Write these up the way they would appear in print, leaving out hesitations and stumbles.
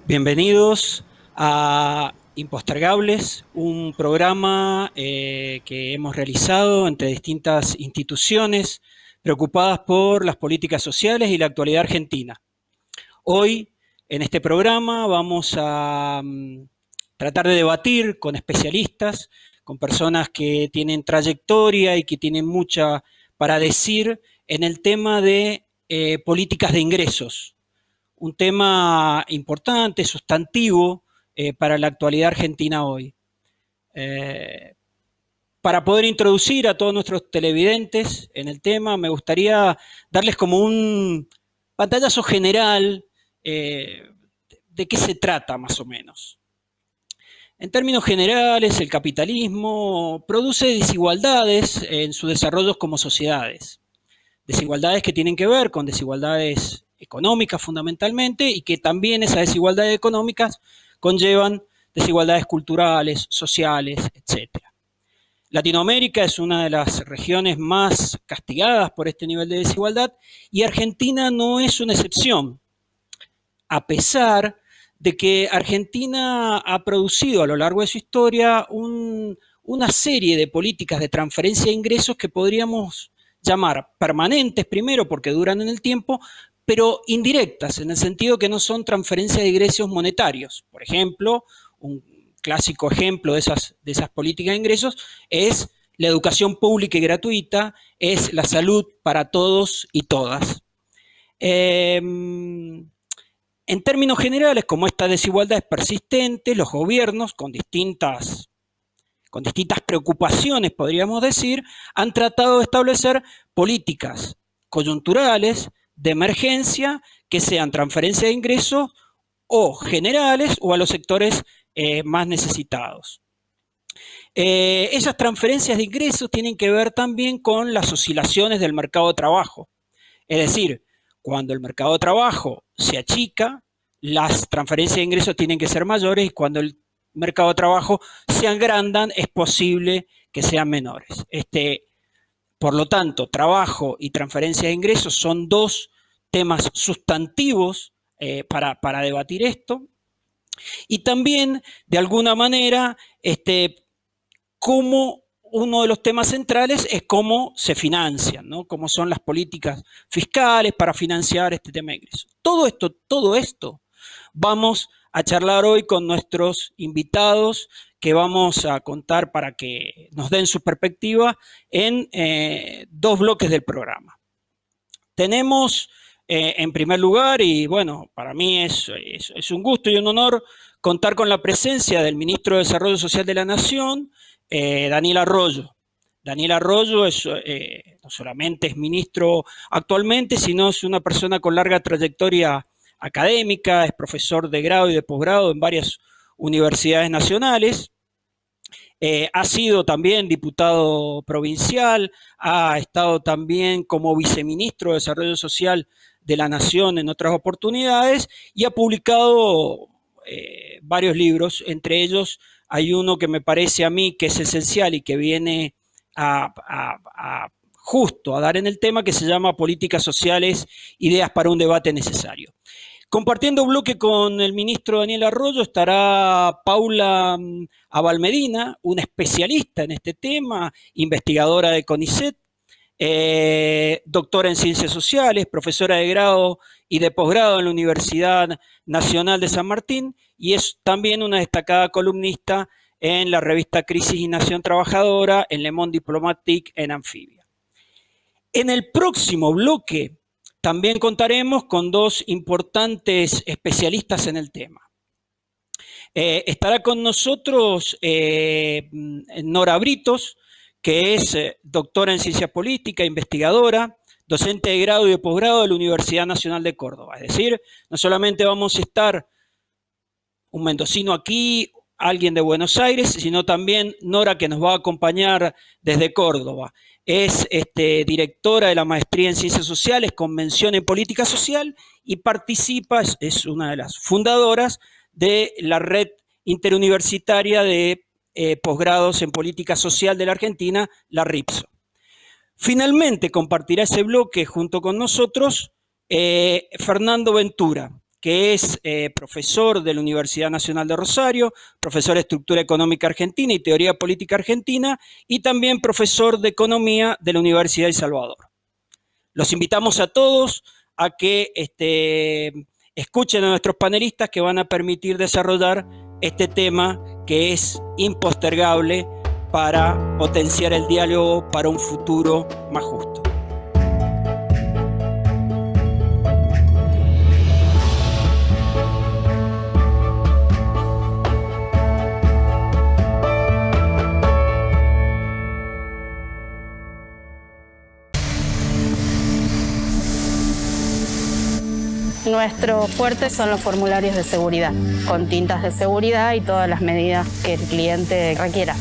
Bienvenidos a Impostergables, un programa que hemos realizado entre distintas instituciones preocupadas por las políticas sociales y la actualidad argentina. Hoy, en este programa, vamos a tratar de debatir con especialistas, con personas que tienen trayectoria y que tienen mucha para decir en el tema de políticas de ingresos. Un tema importante, sustantivo, para la actualidad argentina hoy. Para poder introducir a todos nuestros televidentes en el tema, me gustaría darles como un pantallazo general de qué se trata más o menos. En términos generales, el capitalismo produce desigualdades en su desarrollo como sociedades. Desigualdades que tienen que ver con desigualdades económicas fundamentalmente, y que también esas desigualdades económicas conllevan desigualdades culturales, sociales, etc. Latinoamérica es una de las regiones más castigadas por este nivel de desigualdad y Argentina no es una excepción, a pesar de que Argentina ha producido a lo largo de su historia una serie de políticas de transferencia de ingresos que podríamos llamar permanentes, primero porque duran en el tiempo, pero indirectas, en el sentido que no son transferencias de ingresos monetarios. Por ejemplo, un clásico ejemplo de esas políticas de ingresos es la educación pública y gratuita, es la salud para todos y todas. En términos generales, como esta desigualdad es persistente, los gobiernos con distintas preocupaciones, podríamos decir, han tratado de establecer políticas coyunturales de emergencia que sean transferencia de ingresos o generales o a los sectores más necesitados. Esas transferencias de ingresos tienen que ver también con las oscilaciones del mercado de trabajo. Es decir, cuando el mercado de trabajo se achica, las transferencias de ingresos tienen que ser mayores, y cuando el mercado de trabajo se agrandan, es posible que sean menores. Por lo tanto, trabajo y transferencia de ingresos son dos temas sustantivos para debatir esto. Y también, de alguna manera, como uno de los temas centrales es cómo se financian, ¿no? Cómo son las políticas fiscales para financiar este tema de ingresos. Todo esto vamos a charlar hoy con nuestros invitados, que vamos a contar para que nos den su perspectiva en dos bloques del programa. Tenemos, en primer lugar, y bueno, para mí es un gusto y un honor contar con la presencia del Ministro de Desarrollo Social de la Nación, Daniel Arroyo. Daniel Arroyo no solamente es ministro actualmente, sino es una persona con larga trayectoria académica, es profesor de grado y de posgrado en varias universidades nacionales, ha sido también diputado provincial, ha estado también como viceministro de Desarrollo Social de la Nación en otras oportunidades y ha publicado varios libros. Entre ellos hay uno que me parece a mí que es esencial y que viene justo a dar en el tema, que se llama Políticas Sociales, Ideas para un Debate Necesario. Compartiendo bloque con el ministro Daniel Arroyo estará Paula Abalmedina, una especialista en este tema, investigadora de CONICET, doctora en Ciencias Sociales, profesora de grado y de posgrado en la Universidad Nacional de San Martín, y es también una destacada columnista en la revista Crisis y Nación Trabajadora, en Le Monde Diplomatique, en Anfibia. En el próximo bloque también contaremos con dos importantes especialistas en el tema. Estará con nosotros Nora Britos, que es doctora en Ciencias Políticas, investigadora, docente de grado y de posgrado de la Universidad Nacional de Córdoba. Es decir, no solamente vamos a estar un mendocino aquí, alguien de Buenos Aires, sino también Nora, que nos va a acompañar desde Córdoba. Es directora de la Maestría en Ciencias Sociales con mención en Política Social y participa, es una de las fundadoras de la Red Interuniversitaria de Posgrados en Política Social de la Argentina, la RIPSO. Finalmente compartirá ese bloque junto con nosotros Fernando Ventura, que es profesor de la Universidad Nacional de Rosario, profesor de Estructura Económica Argentina y Teoría Política Argentina, y también profesor de Economía de la Universidad de El Salvador. Los invitamos a todos a que escuchen a nuestros panelistas que van a permitir desarrollar este tema que es impostergable para potenciar el diálogo para un futuro más justo. Nuestro fuerte son los formularios de seguridad, con tintas de seguridad y todas las medidas que el cliente requiera.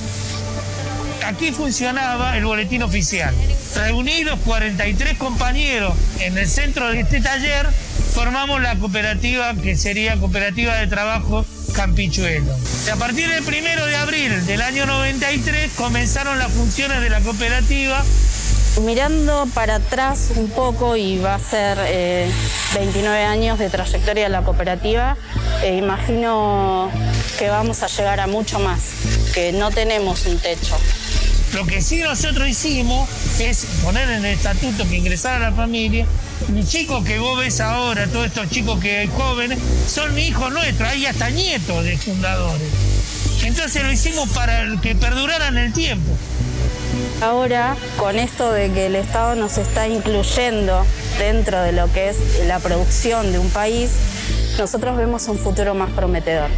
Aquí funcionaba el boletín oficial. Reunidos 43 compañeros en el centro de este taller, formamos la cooperativa que sería Cooperativa de Trabajo Campichuelo. A partir del 1 de abril del año 93 comenzaron las funciones de la cooperativa. Mirando para atrás un poco, y va a ser 29 años de trayectoria de la cooperativa, imagino que vamos a llegar a mucho más, que no tenemos un techo. Lo que sí nosotros hicimos es poner en el estatuto que ingresara a la familia. Los chicos que vos ves ahora, todos estos chicos que hay jóvenes, son hijos nuestros, hay hasta nietos de fundadores. Entonces lo hicimos para que perduraran el tiempo. Ahora, con esto de que el Estado nos está incluyendo dentro de lo que es la producción de un país, nosotros vemos un futuro más prometedor.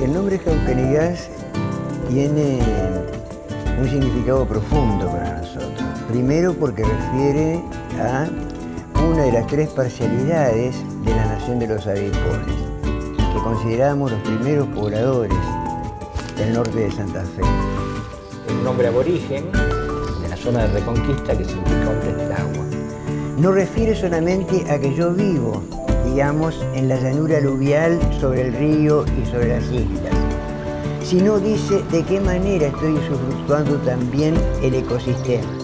El nombre Jaucanigas tiene un significado profundo para nosotros. Primero porque refiere a una de las tres parcialidades de la nación de los abipones, que consideramos los primeros pobladores del norte de Santa Fe. Un nombre aborigen de la zona de Reconquista que significa hombre del agua. No refiere solamente a que yo vivo, digamos, en la llanura aluvial sobre el río y sobre las islas, sino dice de qué manera estoy usufructuando también el ecosistema.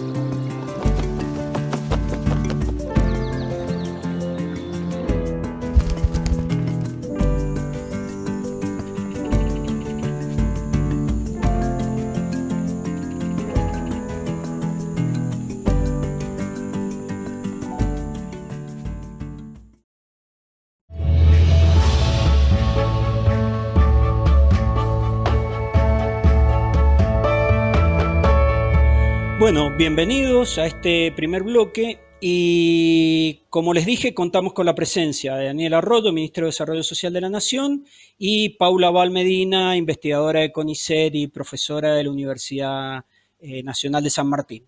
Bueno, bienvenidos a este primer bloque y como les dije, contamos con la presencia de Daniel Arroyo, Ministro de Desarrollo Social de la Nación, y Paula Valmedina, investigadora de CONICET y profesora de la Universidad Nacional de San Martín.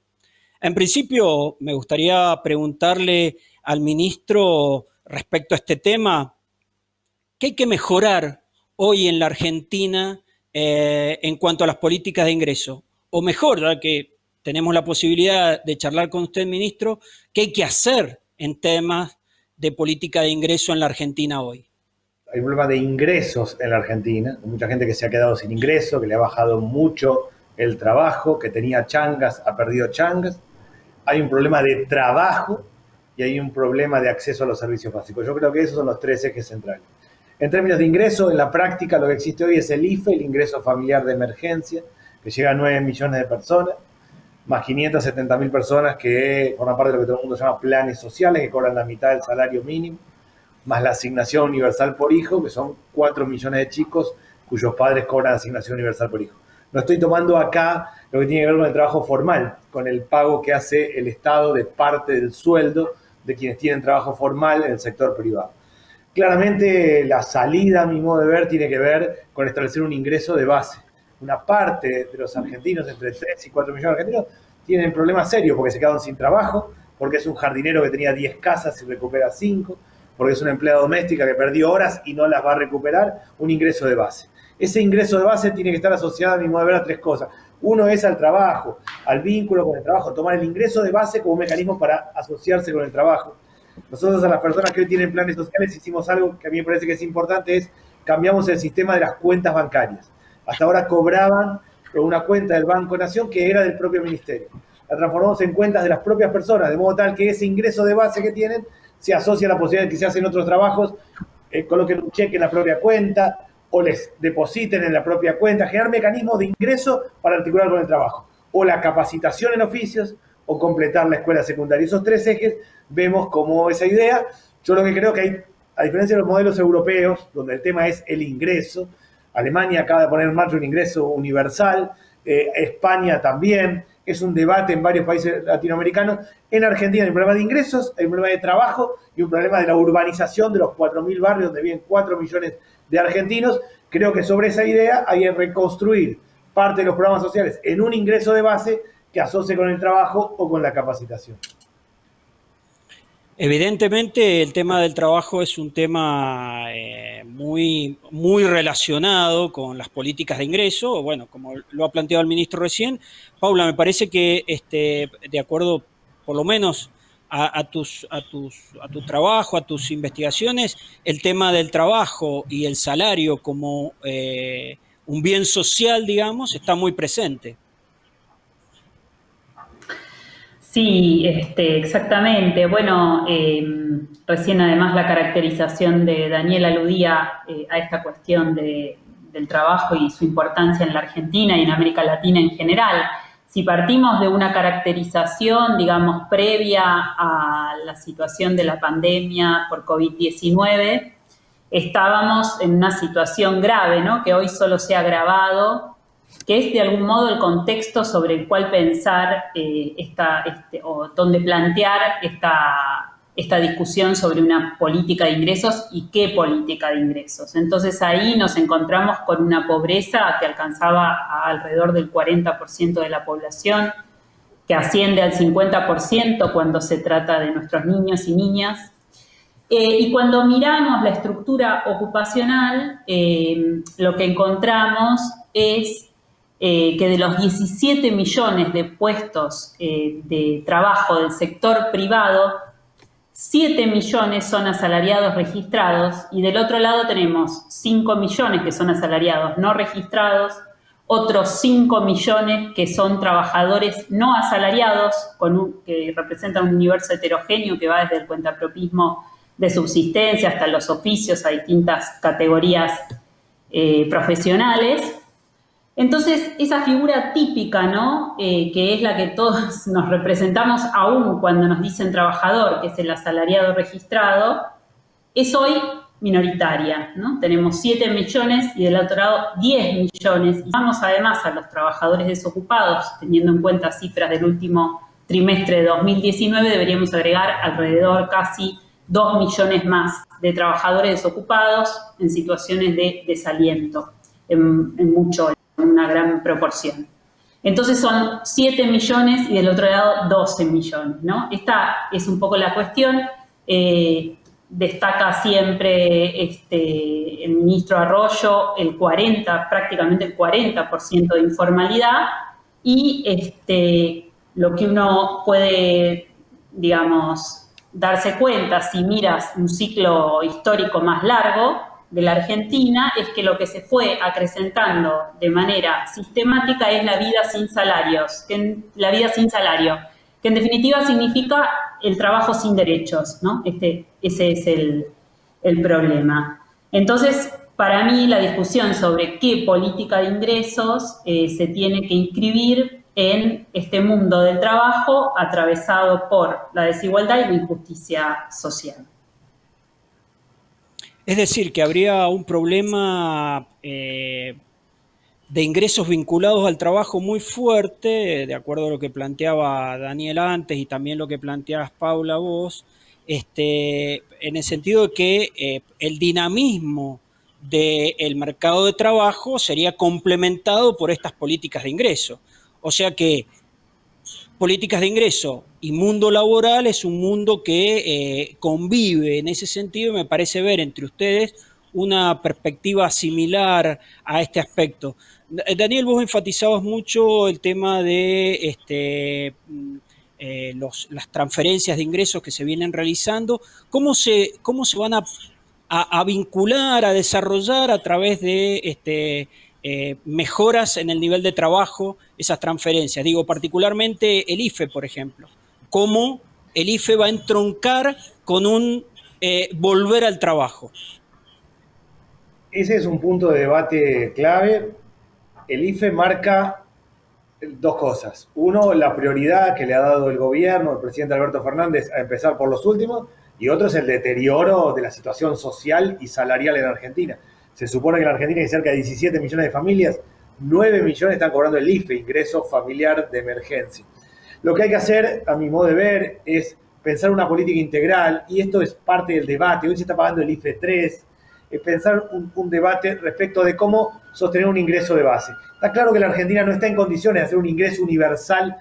En principio, me gustaría preguntarle al ministro respecto a este tema, ¿qué hay que mejorar hoy en la Argentina en cuanto a las políticas de ingreso? O mejor, ya que tenemos la posibilidad de charlar con usted, ministro, ¿qué hay que hacer en temas de política de ingreso en la Argentina hoy? Hay un problema de ingresos en la Argentina, hay mucha gente que se ha quedado sin ingreso, que le ha bajado mucho el trabajo, que tenía changas, ha perdido changas. Hay un problema de trabajo y hay un problema de acceso a los servicios básicos. Yo creo que esos son los tres ejes centrales. En términos de ingreso, en la práctica lo que existe hoy es el IFE, el ingreso familiar de emergencia, que llega a 9 millones de personas, más 570.000 personas que forman parte de lo que todo el mundo llama planes sociales, que cobran la mitad del salario mínimo, más la asignación universal por hijo, que son 4 millones de chicos cuyos padres cobran asignación universal por hijo. No estoy tomando acá lo que tiene que ver con el trabajo formal, con el pago que hace el Estado de parte del sueldo de quienes tienen trabajo formal en el sector privado. Claramente la salida, a mi modo de ver, tiene que ver con establecer un ingreso de base. Una parte de los argentinos, entre 3 y 4 millones de argentinos, tienen problemas serios porque se quedaron sin trabajo, porque es un jardinero que tenía 10 casas y recupera 5, porque es una empleada doméstica que perdió horas y no las va a recuperar, un ingreso de base. Ese ingreso de base tiene que estar asociado, a mi modo de ver, a 3 cosas. Uno es al trabajo, al vínculo con el trabajo, tomar el ingreso de base como un mecanismo para asociarse con el trabajo. Nosotros a las personas que hoy tienen planes sociales hicimos algo que a mí me parece que es importante, es cambiamos el sistema de las cuentas bancarias. Hasta ahora cobraban con una cuenta del Banco Nación que era del propio ministerio. La transformamos en cuentas de las propias personas, de modo tal que ese ingreso de base que tienen se asocia a la posibilidad de que se hacen otros trabajos, coloquen un cheque en la propia cuenta o les depositen en la propia cuenta, generar mecanismos de ingreso para articular con el trabajo. O la capacitación en oficios o completar la escuela secundaria. Esos 3 ejes vemos como esa idea. Yo lo que creo que hay, a diferencia de los modelos europeos, donde el tema es el ingreso, Alemania acaba de poner en marcha un ingreso universal, España también, es un debate en varios países latinoamericanos. En Argentina hay un problema de ingresos, hay un problema de trabajo y un problema de la urbanización de los 4.000 barrios donde viven 4 millones de argentinos. Creo que sobre esa idea hay que reconstruir parte de los programas sociales en un ingreso de base que asocie con el trabajo o con la capacitación. Evidentemente el tema del trabajo es un tema muy relacionado con las políticas de ingreso. Bueno, como lo ha planteado el ministro recién, Paula, me parece que de acuerdo por lo menos a tu trabajo, a tus investigaciones, el tema del trabajo y el salario como un bien social, digamos, está muy presente. Sí, exactamente. Bueno, recién además la caracterización de Daniel aludía a esta cuestión del trabajo y su importancia en la Argentina y en América Latina en general. Si partimos de una caracterización, digamos, previa a la situación de la pandemia por COVID-19, estábamos en una situación grave, ¿no? Que hoy solo se ha agravado, que es de algún modo el contexto sobre el cual pensar o donde plantear esta discusión sobre una política de ingresos y qué política de ingresos. Entonces ahí nos encontramos con una pobreza que alcanzaba a alrededor del 40% de la población, que asciende al 50% cuando se trata de nuestros niños y niñas. Y cuando miramos la estructura ocupacional, lo que encontramos es que de los 17 millones de puestos de trabajo del sector privado, 7 millones son asalariados registrados y del otro lado tenemos 5 millones que son asalariados no registrados, otros 5 millones que son trabajadores no asalariados, que representan un universo heterogéneo que va desde el cuentapropismo de subsistencia hasta los oficios a distintas categorías profesionales. Entonces, esa figura típica, ¿no? Que es la que todos nos representamos aún cuando nos dicen trabajador, que es el asalariado registrado, es hoy minoritaria, ¿no? Tenemos 7 millones y del otro lado 10 millones. Y vamos además a los trabajadores desocupados, teniendo en cuenta cifras del último trimestre de 2019, deberíamos agregar alrededor casi 2 millones más de trabajadores desocupados en situaciones de desaliento, en una gran proporción. Entonces son 7 millones y del otro lado 12 millones, ¿no? Esta es un poco la cuestión. Destaca siempre el ministro Arroyo prácticamente el 40% de informalidad y lo que uno puede, digamos, darse cuenta si miras un ciclo histórico más largo de la Argentina es que lo que se fue acrecentando de manera sistemática es la vida sin salarios, que en definitiva significa el trabajo sin derechos, ¿no? Ese es el problema. Entonces, para mí, la discusión sobre qué política de ingresos se tiene que inscribir en este mundo del trabajo atravesado por la desigualdad y la injusticia social. Es decir, que habría un problema de ingresos vinculados al trabajo muy fuerte, de acuerdo a lo que planteaba Daniel antes y también lo que planteabas, Paula, vos, en el sentido de que el dinamismo del mercado de trabajo sería complementado por estas políticas de ingreso. O sea que políticas de ingreso y mundo laboral es un mundo que convive en ese sentido, y me parece ver entre ustedes una perspectiva similar a este aspecto. Daniel, vos enfatizabas mucho el tema de las transferencias de ingresos que se vienen realizando. ¿Cómo se van a vincular, a desarrollar a través de mejoras en el nivel de trabajo esas transferencias? Digo, particularmente el IFE, por ejemplo. ¿Cómo el IFE va a entroncar con un volver al trabajo? Ese es un punto de debate clave. El IFE marca dos cosas. Uno, la prioridad que le ha dado el gobierno, el presidente Alberto Fernández, a empezar por los últimos, y otro es el deterioro de la situación social y salarial en Argentina. Se supone que en Argentina hay cerca de 17 millones de familias, 9 millones están cobrando el IFE, ingreso familiar de emergencia. Lo que hay que hacer, a mi modo de ver, es pensar una política integral, y esto es parte del debate. Hoy se está pagando el IFE 3, pensar un debate respecto de cómo sostener un ingreso de base. Está claro que la Argentina no está en condiciones de hacer un ingreso universal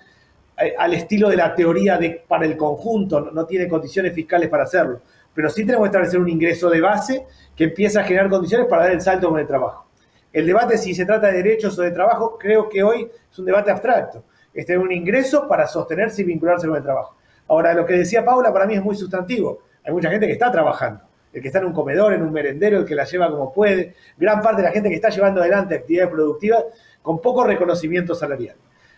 al estilo de la teoría para el conjunto, no tiene condiciones fiscales para hacerlo, pero sí tenemos que establecer un ingreso de base que empieza a generar condiciones para dar el salto con el trabajo. El debate si se trata de derechos o de trabajo, creo que hoy es un debate abstracto. Es tener un ingreso para sostenerse y vincularse con el trabajo. Ahora, lo que decía Paula para mí es muy sustantivo. Hay mucha gente que está trabajando. El que está en un comedor, en un merendero, el que la lleva como puede. Gran parte de la gente que está llevando adelante actividades productivas con poco reconocimiento salarial.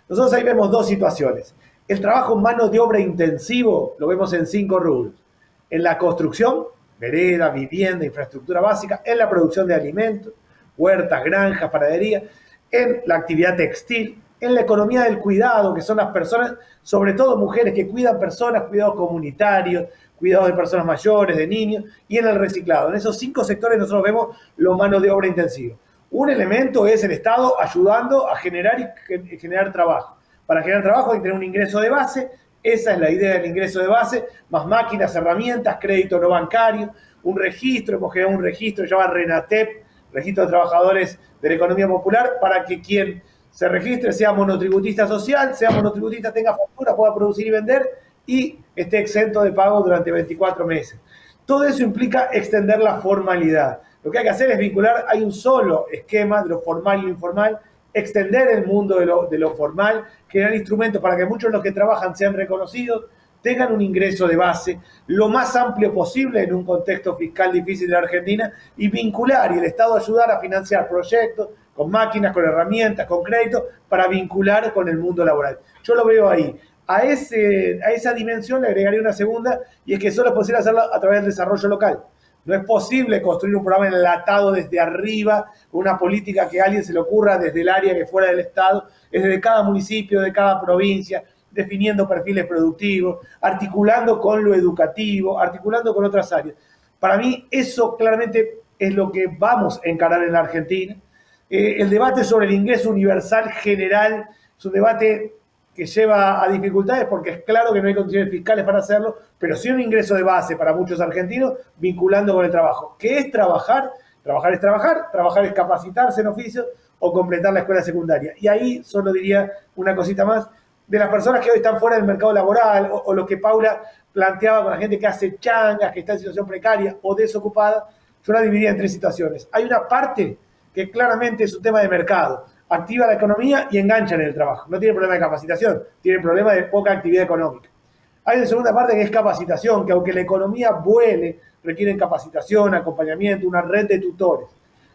Nosotros ahí vemos dos situaciones. El trabajo en mano de obra intensivo lo vemos en 5 rubros. En la construcción, vereda, vivienda, infraestructura básica. En la producción de alimentos, huertas, granjas, panadería. En la actividad textil. En la economía del cuidado, que son las personas, sobre todo mujeres que cuidan personas, cuidados comunitarios, cuidados de personas mayores, de niños, y en el reciclado. En esos 5 sectores nosotros vemos los mano de obra intensiva. Un elemento es el Estado ayudando a generar y generar trabajo. Para generar trabajo hay que tener un ingreso de base. Esa es la idea del ingreso de base, más máquinas, herramientas, crédito no bancario, un registro. Hemos generado un registro que se llama RENATEP, Registro de Trabajadores de la Economía Popular, para que quien se registre sea monotributista social, sea monotributista, tenga factura, pueda producir y vender y esté exento de pago durante 24 meses. Todo eso implica extender la formalidad. Lo que hay que hacer es vincular, hay un solo esquema de lo formal y lo informal, extender el mundo de lo formal, crear instrumentos para que muchos de los que trabajan sean reconocidos, tengan un ingreso de base lo más amplio posible en un contexto fiscal difícil de la Argentina y vincular y el Estado ayudar a financiar proyectos con máquinas, con herramientas, con créditos para vincular con el mundo laboral. Yo lo veo ahí. A esa dimensión le agregaría una segunda y es que solo es posible hacerlo a través del desarrollo local. No es posible construir un programa enlatado desde arriba, una política que a alguien se le ocurra desde el área que fuera del Estado, es desde cada municipio, de cada provincia, definiendo perfiles productivos, articulando con lo educativo, articulando con otras áreas. Para mí eso claramente es lo que vamos a encarar en la Argentina. El debate sobre el ingreso universal general es un debate que lleva a dificultades porque es claro que no hay condiciones fiscales para hacerlo, pero sí un ingreso de base para muchos argentinos vinculando con el trabajo. ¿Qué es trabajar? Trabajar es trabajar, trabajar es capacitarse en oficios o completar la escuela secundaria. Y ahí solo diría una cosita más, de las personas que hoy están fuera del mercado laboral o lo que Paula planteaba con la gente que hace changas, que está en situación precaria o desocupada, yo la dividiría en 3 situaciones. Hay una parte que claramente es un tema de mercado, activa la economía y engancha en el trabajo. No tiene problema de capacitación, tiene problema de poca actividad económica. Hay una segunda parte que es capacitación, que aunque la economía vuele, requieren capacitación, acompañamiento, una red de tutores.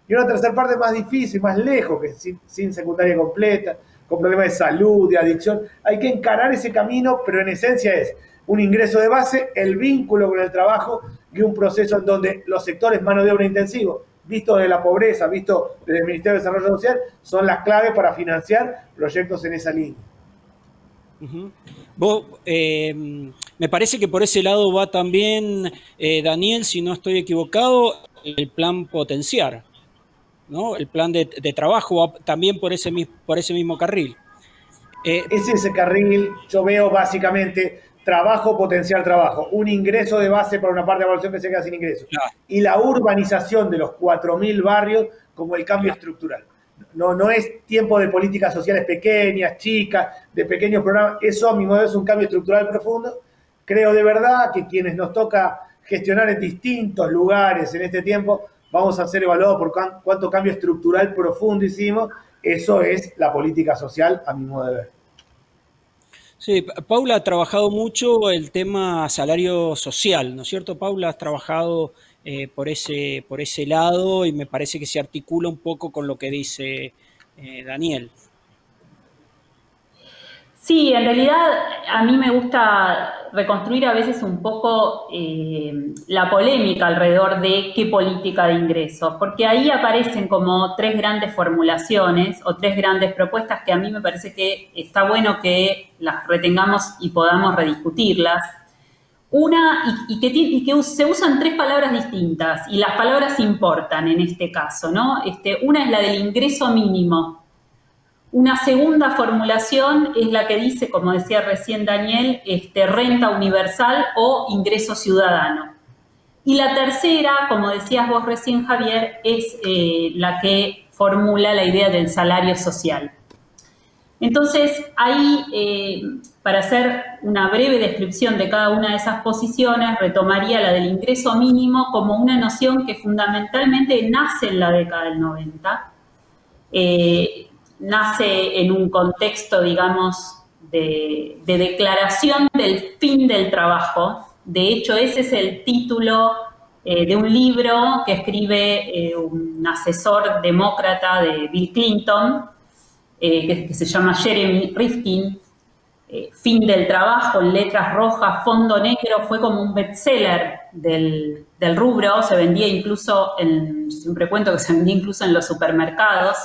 Y una tercera parte más difícil, más lejos, que sin secundaria completa, con problemas de salud, de adicción. Hay que encarar ese camino, pero en esencia es un ingreso de base, el vínculo con el trabajo y un proceso en donde los sectores mano de obra intensivo, visto de la pobreza, visto desde el Ministerio de Desarrollo Social, son las claves para financiar proyectos en esa línea. Vos, me parece que por ese lado va también, Daniel, si no estoy equivocado, el plan Potenciar, ¿no? El plan de trabajo va también por ese mismo carril. Ese carril yo veo básicamente trabajo, potenciar trabajo, un ingreso de base para una parte de la población que se queda sin ingresos, y la urbanización de los 4.000 barrios como el cambio estructural. No es tiempo de políticas sociales pequeñas, chicas, de pequeños programas. Eso, a mi modo, es un cambio estructural profundo. Creo de verdad que quienes nos toca gestionar en distintos lugares en este tiempo, vamos a ser evaluados por cuánto cambio estructural profundo hicimos. Eso es la política social, a mi modo de ver. Sí, Paula ha trabajado mucho el tema salario social, ¿no es cierto, Paula? Has trabajado por ese lado y me parece que se articula un poco con lo que dice Daniel. Sí, en realidad a mí me gusta reconstruir a veces un poco la polémica alrededor de qué política de ingresos, porque ahí aparecen como tres grandes formulaciones o tres grandes propuestas que a mí me parece que está bueno que las retengamos y podamos rediscutirlas. Una, y que se usan tres palabras distintas, y las palabras importan en este caso, ¿no? Una es la del ingreso mínimo. Una segunda formulación es la que dice, como decía recién Daniel, renta universal o ingreso ciudadano. Y la tercera, como decías vos recién, Javier, es la que formula la idea del salario social. Entonces, ahí, para hacer una breve descripción de cada una de esas posiciones, retomaría la del ingreso mínimo como una noción que fundamentalmente nace en la década del 90, nace en un contexto, digamos, de declaración del fin del trabajo. De hecho, ese es el título de un libro que escribe un asesor demócrata de Bill Clinton, que se llama Jeremy Rifkin, Fin del trabajo, en letras rojas, fondo negro. Fue como un bestseller del rubro, se vendía incluso, siempre cuento que se vendía incluso en los supermercados.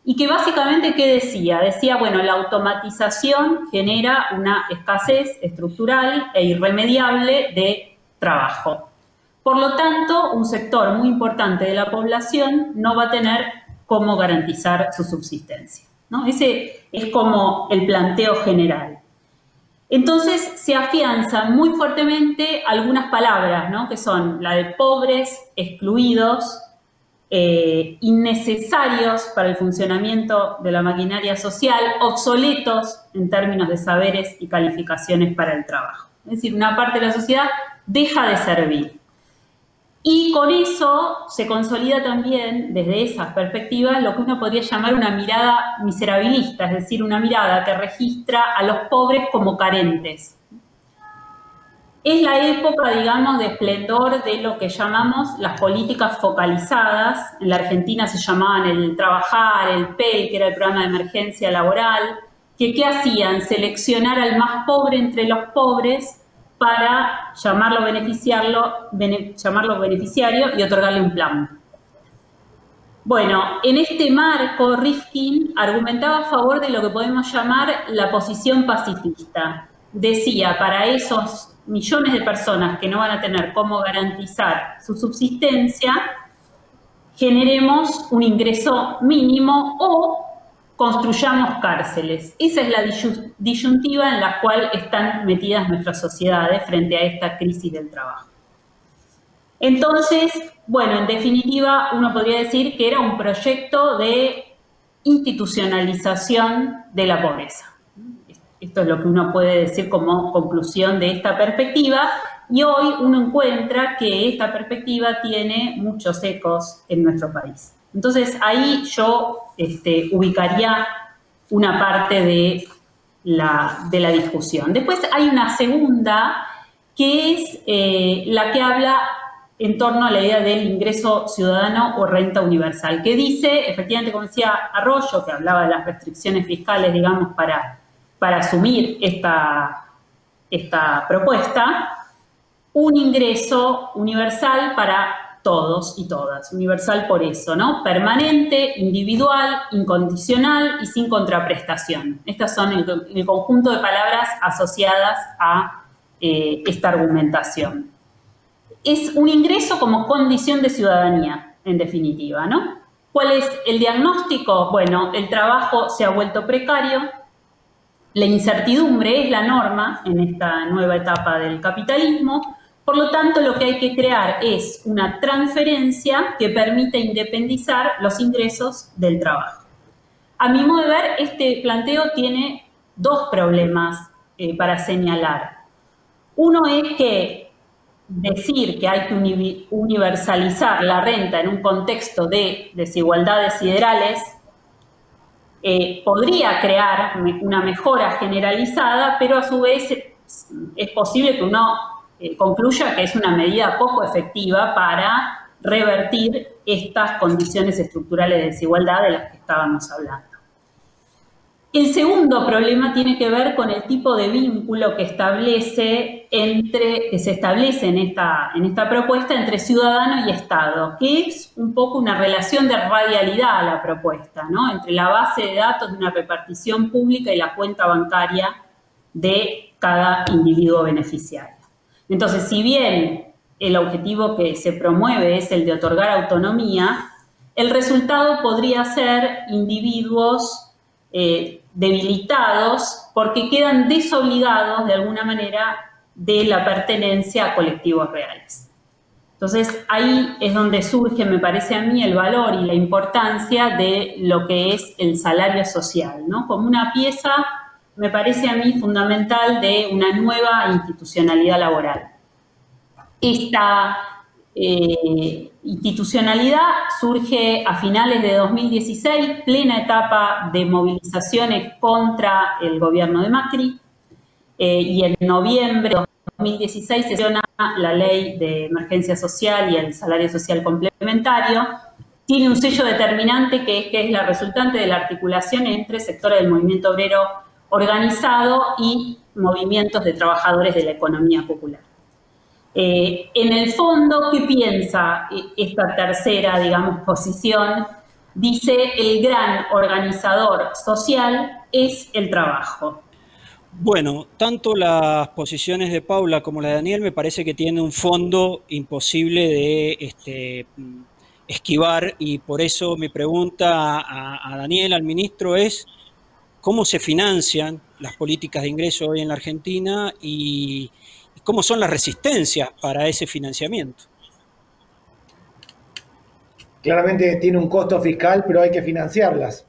Y que básicamente, ¿qué decía? Decía, bueno, la automatización genera una escasez estructural e irremediable de trabajo. Por lo tanto, un sector muy importante de la población no va a tener cómo garantizar su subsistencia, ¿no? Ese es como el planteo general. Entonces, se afianzan muy fuertemente algunas palabras, ¿no? Que son la de pobres, excluidos, innecesarios para el funcionamiento de la maquinaria social, obsoletos en términos de saberes y calificaciones para el trabajo. Es decir, una parte de la sociedad deja de servir. Y con eso se consolida también, desde esas perspectivas, lo que uno podría llamar una mirada miserabilista, es decir, una mirada que registra a los pobres como carentes. Es la época, digamos, de esplendor de lo que llamamos las políticas focalizadas. En la Argentina se llamaban el Trabajar, el PEL, que era el programa de emergencia laboral, que ¿qué hacían? Seleccionar al más pobre entre los pobres para llamarlo beneficiario y otorgarle un plan. Bueno, en este marco, Rifkin argumentaba a favor de lo que podemos llamar la posición pacifista. Decía, para esos millones de personas que no van a tener cómo garantizar su subsistencia, generemos un ingreso mínimo o construyamos cárceles. Esa es la disyuntiva en la cual están metidas nuestras sociedades frente a esta crisis del trabajo. Entonces, bueno, en definitiva, uno podría decir que era un proyecto de institucionalización de la pobreza. Esto es lo que uno puede decir como conclusión de esta perspectiva, y hoy uno encuentra que esta perspectiva tiene muchos ecos en nuestro país. Entonces, ahí yo ubicaría una parte de la discusión. Después hay una segunda, que es la que habla en torno a la idea del ingreso ciudadano o renta universal, que dice, efectivamente, como decía Arroyo, que hablaba de las restricciones fiscales, digamos, para asumir esta propuesta, un ingreso universal para todos y todas. Universal por eso, ¿no? Permanente, individual, incondicional y sin contraprestación. Estas son el conjunto de palabras asociadas a esta argumentación. Es un ingreso como condición de ciudadanía, en definitiva, ¿no? ¿Cuál es el diagnóstico? Bueno, el trabajo se ha vuelto precario, la incertidumbre es la norma en esta nueva etapa del capitalismo. Por lo tanto, lo que hay que crear es una transferencia que permita independizar los ingresos del trabajo. A mi modo de ver, este planteo tiene dos problemas para señalar. Uno es que decir que hay que universalizar la renta en un contexto de desigualdades siderales podría crear una mejora generalizada, pero a su vez es posible que uno concluya que es una medida poco efectiva para revertir estas condiciones estructurales de desigualdad de las que estábamos hablando. El segundo problema tiene que ver con el tipo de vínculo que se establece en esta propuesta entre ciudadano y Estado, que es un poco una relación de radialidad a la propuesta, ¿no? Entre la base de datos de una repartición pública y la cuenta bancaria de cada individuo beneficiario. Entonces, si bien el objetivo que se promueve es el de otorgar autonomía, el resultado podría ser individuos debilitados porque quedan desobligados de alguna manera de la pertenencia a colectivos reales. Entonces, ahí es donde surge, me parece a mí, el valor y la importancia de lo que es el salario social, ¿no? Como una pieza, me parece a mí, fundamental de una nueva institucionalidad laboral. Esta institucionalidad surge a finales de 2016, plena etapa de movilizaciones contra el gobierno de Macri, y en noviembre de 2016 se sesiona la ley de emergencia social y el salario social complementario. Tiene un sello determinante que es la resultante de la articulación entre sectores del movimiento obrero organizado y movimientos de trabajadores de la economía popular. En el fondo, ¿qué piensa esta tercera, digamos, posición? Dice, el gran organizador social es el trabajo. Bueno, tanto las posiciones de Paula como la de Daniel me parece que tienen un fondo imposible de esquivar, y por eso mi pregunta a Daniel, al ministro, es ¿cómo se financian las políticas de ingreso hoy en la Argentina y cómo son las resistencias para ese financiamiento? Claramente tiene un costo fiscal, pero hay que financiarlas.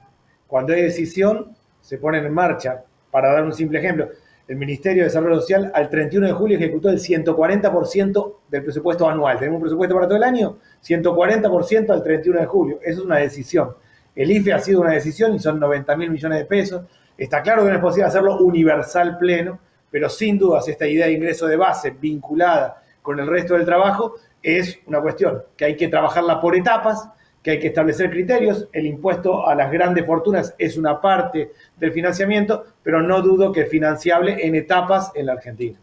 Cuando hay decisión, se ponen en marcha. Para dar un simple ejemplo, el Ministerio de Desarrollo Social al 31 de julio ejecutó el 140% del presupuesto anual. Tenemos un presupuesto para todo el año, 140% al 31 de julio. Eso es una decisión. El IFE ha sido una decisión y son 90.000 millones de pesos. Está claro que no es posible hacerlo universal pleno, pero sin dudas esta idea de ingreso de base vinculada con el resto del trabajo es una cuestión que hay que trabajarla por etapas, que hay que establecer criterios. El impuesto a las grandes fortunas es una parte del financiamiento, pero no dudo que es financiable en etapas en la Argentina.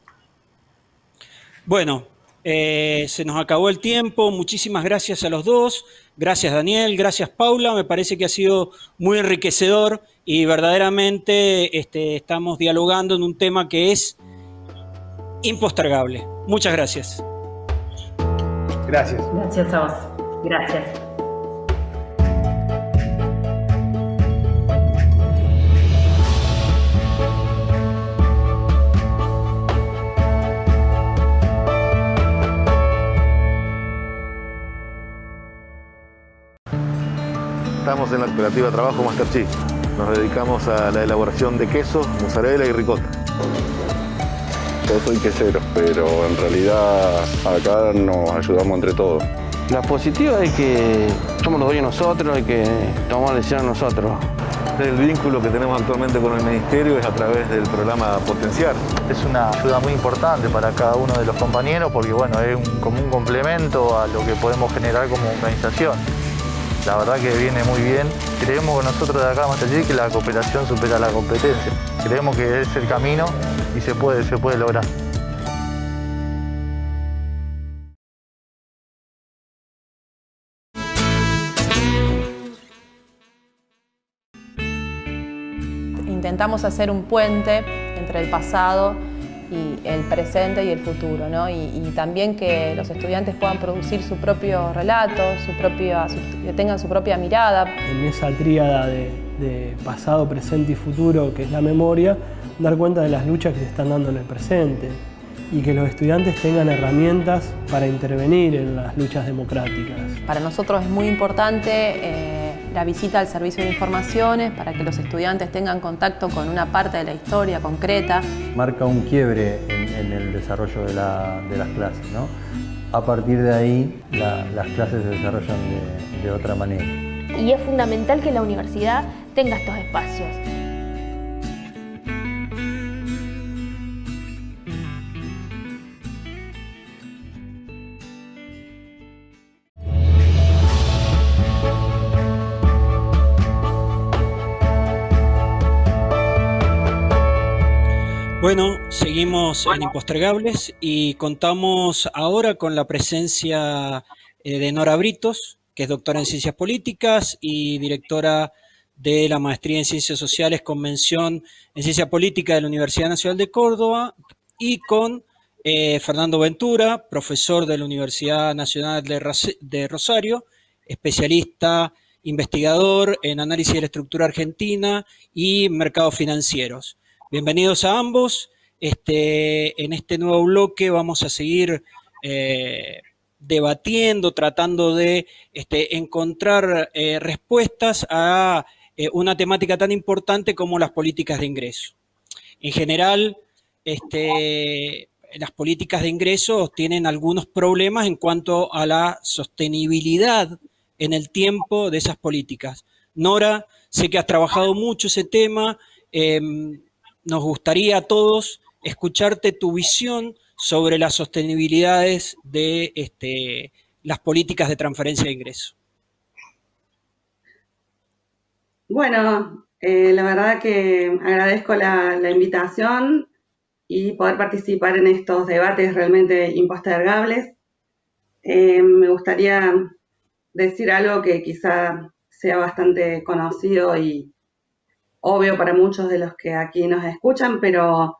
Bueno, se nos acabó el tiempo. Muchísimas gracias a los dos. Gracias, Daniel. Gracias, Paula. Me parece que ha sido muy enriquecedor y verdaderamente estamos dialogando en un tema que es impostergable. Muchas gracias. Gracias. Gracias a vos. Gracias. Estamos en la cooperativa Trabajo Master Cheese. Nos dedicamos a la elaboración de queso, mozzarella y ricota. Yo soy quesero, pero en realidad acá nos ayudamos entre todos. La positiva es que somos los dueños nosotros y que tomamos decisiones nosotros. El vínculo que tenemos actualmente con el Ministerio es a través del programa Potenciar. Es una ayuda muy importante para cada uno de los compañeros porque bueno, es como un complemento a lo que podemos generar como organización. La verdad que viene muy bien. Creemos con nosotros de acá, Master Cheese, que la cooperación supera la competencia. Creemos que es el camino y se puede lograr. intentamos hacer un puente entre el pasado y el presente y el futuro, ¿no? Y también que los estudiantes puedan producir su propio relato, que tengan su propia mirada. En esa tríada de pasado, presente y futuro, que es la memoria, dar cuenta de las luchas que se están dando en el presente y que los estudiantes tengan herramientas para intervenir en las luchas democráticas. Para nosotros es muy importante la visita al servicio de informaciones para que los estudiantes tengan contacto con una parte de la historia concreta. Marca un quiebre en el desarrollo de las clases, ¿no? A partir de ahí las clases se desarrollan de otra manera. Y es fundamental que la universidad tenga estos espacios. Bueno, seguimos en Impostergables y contamos ahora con la presencia de Nora Britos, que es doctora en Ciencias Políticas y directora de la Maestría en Ciencias Sociales con mención en Ciencia Política de la Universidad Nacional de Córdoba, y con Fernando Ventura, profesor de la Universidad Nacional de Rosario, especialista, investigador en análisis de la estructura argentina y mercados financieros. Bienvenidos a ambos. En este nuevo bloque vamos a seguir debatiendo, tratando de encontrar respuestas a una temática tan importante como las políticas de ingreso. En general, las políticas de ingresos tienen algunos problemas en cuanto a la sostenibilidad en el tiempo de esas políticas. Nora, sé que has trabajado mucho ese tema. Nos gustaría a todos escucharte tu visión sobre las sostenibilidades de las políticas de transferencia de ingresos. Bueno, la verdad que agradezco la invitación y poder participar en estos debates realmente impostergables. Me gustaría decir algo que quizá sea bastante conocido y obvio para muchos de los que aquí nos escuchan, pero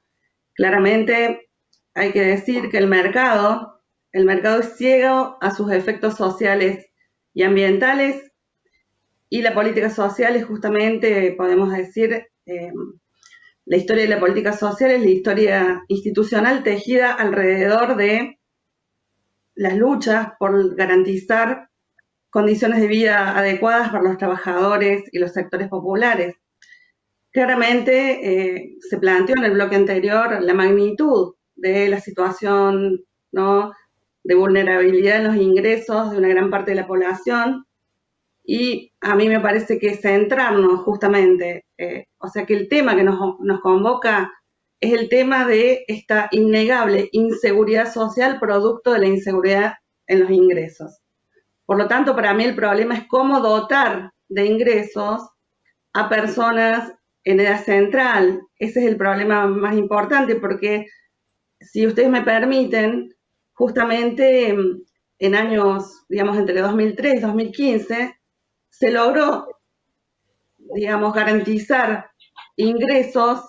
claramente hay que decir que el mercado es ciego a sus efectos sociales y ambientales, y la política social es justamente, podemos decir, la historia de la política social es la historia institucional tejida alrededor de las luchas por garantizar condiciones de vida adecuadas para los trabajadores y los sectores populares. Claramente se planteó en el bloque anterior la magnitud de la situación, ¿no?, de vulnerabilidad en los ingresos de una gran parte de la población, y a mí me parece que centrarnos justamente, o sea que el tema que nos convoca es el tema de esta innegable inseguridad social producto de la inseguridad en los ingresos. Por lo tanto, para mí el problema es cómo dotar de ingresos a personas en edad central. Ese es el problema más importante, porque si ustedes me permiten, justamente en años, digamos, entre 2003 y 2015, se logró, digamos, garantizar ingresos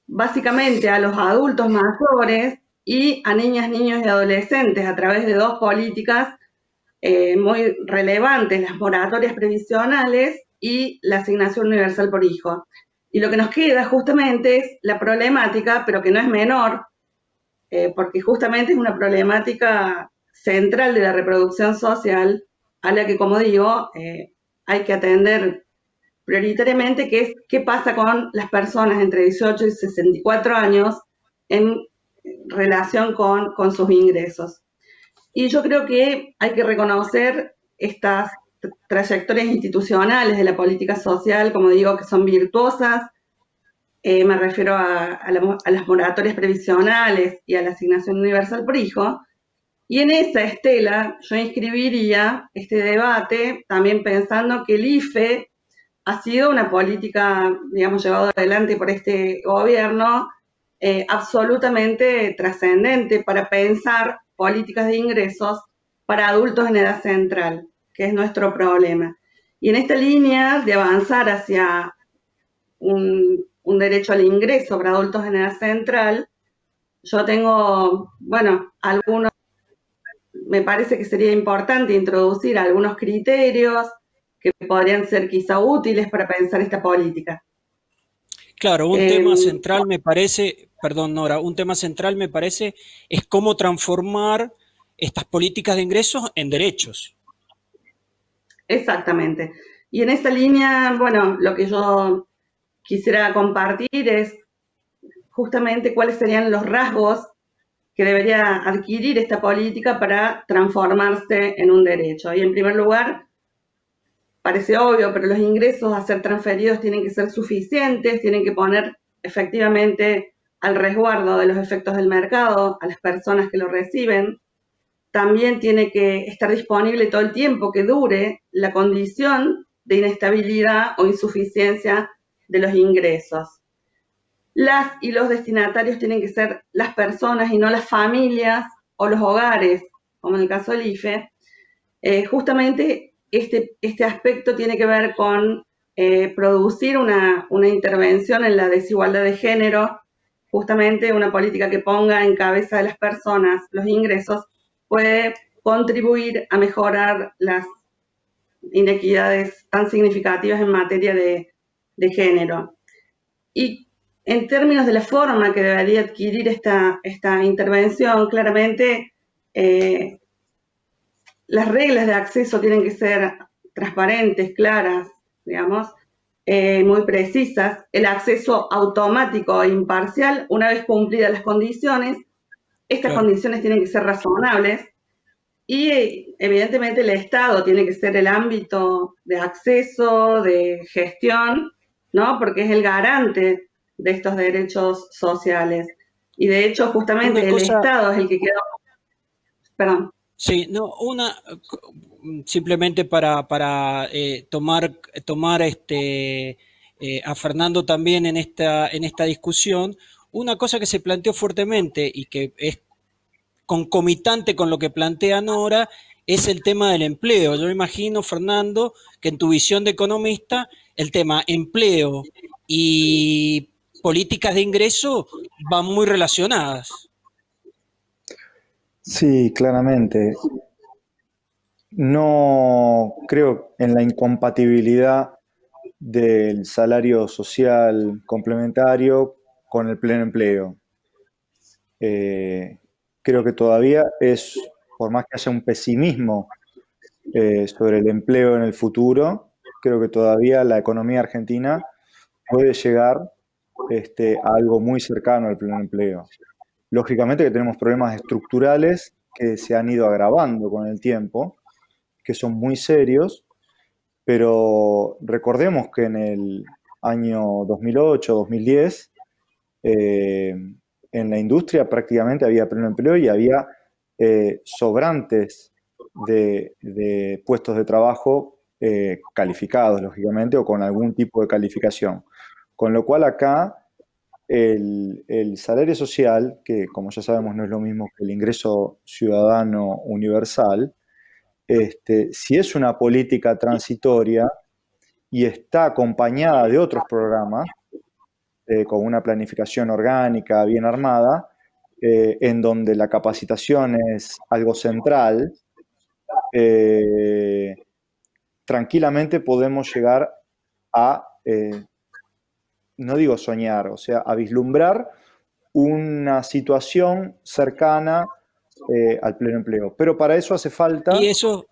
básicamente a los adultos mayores y a niñas, niños y adolescentes a través de dos políticas muy relevantes, las moratorias previsionales y la asignación universal por hijo. Y lo que nos queda justamente es la problemática, pero que no es menor, porque justamente es una problemática central de la reproducción social, a la que, como digo, hay que atender prioritariamente, que es qué pasa con las personas entre 18 y 64 años en relación con sus ingresos. Y yo creo que hay que reconocer estas trayectorias institucionales de la política social, como digo, que son virtuosas. Me refiero a las moratorias previsionales y a la asignación universal por hijo. Y en esa estela yo inscribiría este debate también pensando que el IFE ha sido una política, digamos, llevada adelante por este gobierno absolutamente trascendente para pensar políticas de ingresos para adultos en edad central, que es nuestro problema. Y en esta línea de avanzar hacia un un derecho al ingreso para adultos en edad central, yo tengo, bueno, algunos, me parece que sería importante introducir algunos criterios que podrían ser quizá útiles para pensar esta política. Claro, un tema central me parece, perdón Nora, un tema central me parece es cómo transformar estas políticas de ingresos en derechos. Exactamente. Y en esa línea, bueno, lo que yo quisiera compartir es justamente cuáles serían los rasgos que debería adquirir esta política para transformarse en un derecho. Y en primer lugar, parece obvio, pero los ingresos a ser transferidos tienen que ser suficientes, tienen que poner efectivamente al resguardo de los efectos del mercado a las personas que lo reciben. También tiene que estar disponible todo el tiempo que dure la condición de inestabilidad o insuficiencia de los ingresos. Las y los destinatarios tienen que ser las personas y no las familias o los hogares, como en el caso del IFE. Justamente este aspecto tiene que ver con producir una intervención en la desigualdad de género, justamente una política que ponga en cabeza de las personas los ingresos puede contribuir a mejorar las inequidades tan significativas en materia de género. Y en términos de la forma que debería adquirir esta intervención, claramente las reglas de acceso tienen que ser transparentes, claras, digamos, muy precisas. El acceso automático e imparcial, una vez cumplidas las condiciones, estas condiciones tienen que ser razonables y evidentemente el Estado tiene que ser el ámbito de acceso, de gestión, ¿no? Porque es el garante de estos derechos sociales. Y de hecho, justamente el Estado es el que queda... Perdón. Sí, no, simplemente para tomar a Fernando también en esta discusión, una cosa que se planteó fuertemente y que es concomitante con lo que plantea Nora es el tema del empleo. Yo imagino, Fernando, que en tu visión de economista, el tema empleo y políticas de ingreso van muy relacionadas. Sí, claramente. No creo en la incompatibilidad del salario social complementario con el pleno empleo. Creo que todavía por más que haya un pesimismo sobre el empleo en el futuro, creo que todavía la economía argentina puede llegar a algo muy cercano al pleno empleo. Lógicamente que tenemos problemas estructurales que se han ido agravando con el tiempo, que son muy serios, pero recordemos que en el año 2008-2010 en la industria prácticamente había pleno empleo y había sobrantes de puestos de trabajo calificados, lógicamente, o con algún tipo de calificación. Con lo cual acá el salario social, que como ya sabemos no es lo mismo que el ingreso ciudadano universal, si es una política transitoria y está acompañada de otros programas, con una planificación orgánica bien armada, en donde la capacitación es algo central, tranquilamente podemos llegar a, no digo soñar, o sea, a vislumbrar una situación cercana al pleno empleo. Pero para eso hace falta... Y esos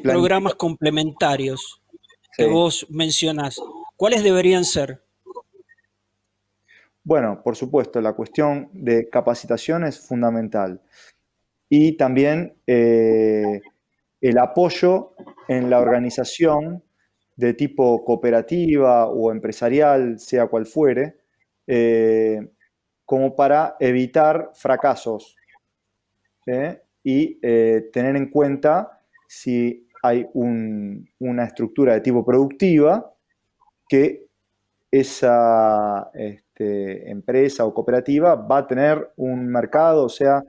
programas complementarios que vos mencionás, ¿cuáles deberían ser? Bueno, por supuesto, la cuestión de capacitación es fundamental. Y también el apoyo en la organización de tipo cooperativa o empresarial, sea cual fuere, como para evitar fracasos y tener en cuenta si hay una estructura de tipo productiva que esa empresa o cooperativa va a tener un mercado, o sea,